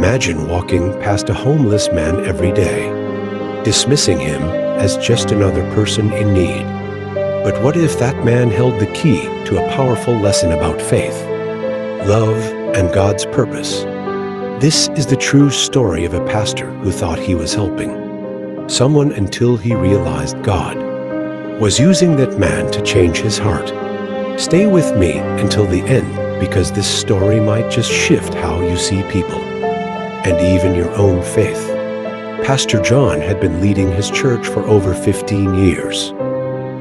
Imagine walking past a homeless man every day, dismissing him as just another person in need. But what if that man held the key to a powerful lesson about faith, love, and God's purpose? This is the true story of a pastor who thought he was helping someone until he realized God was using that man to change his heart. Stay with me until the end, because this story might just shift how you see people and even your own faith. Pastor John had been leading his church for over 15 years.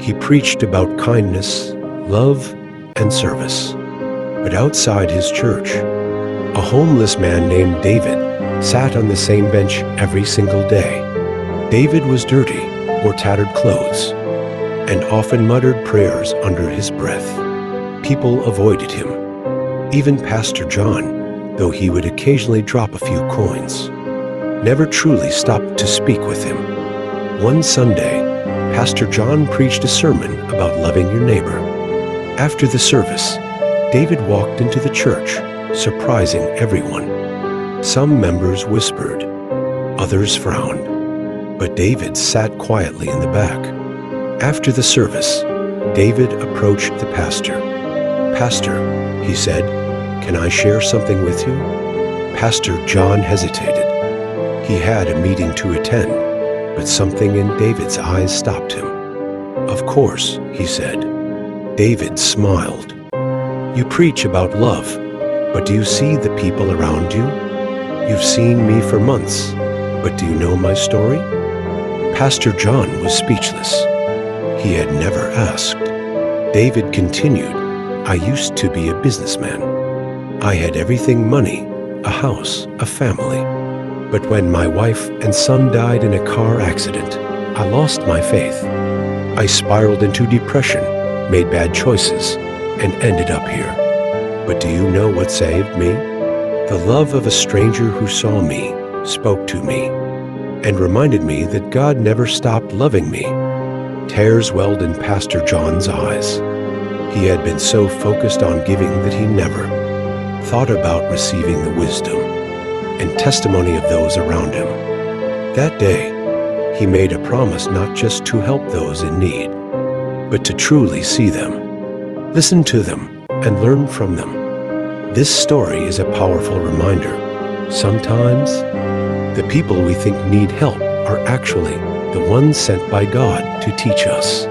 He preached about kindness, love, and service. But outside his church, a homeless man named David sat on the same bench every single day. David was dirty, wore tattered clothes, and often muttered prayers under his breath. People avoided him. Even Pastor John, though he would occasionally drop a few coins, never truly stopped to speak with him. One Sunday, Pastor John preached a sermon about loving your neighbor. After the service, David walked into the church, surprising everyone. Some members whispered, others frowned, but David sat quietly in the back. After the service, David approached the pastor. "Pastor," he said, "can I share something with you?" Pastor John hesitated. He had a meeting to attend, but something in David's eyes stopped him. "Of course," he said. David smiled. "You preach about love, but do you see the people around you? You've seen me for months, but do you know my story?" Pastor John was speechless. He had never asked. David continued, "I used to be a businessman. I had everything: money, a house, a family. But when my wife and son died in a car accident, I lost my faith. I spiraled into depression, made bad choices, and ended up here. But do you know what saved me? The love of a stranger who saw me, spoke to me, and reminded me that God never stopped loving me." Tears welled in Pastor John's eyes. He had been so focused on giving that he never thought about receiving the wisdom and testimony of those around him. That day, he made a promise not just to help those in need, but to truly see them, listen to them, and learn from them. This story is a powerful reminder. Sometimes, the people we think need help are actually the ones sent by God to teach us.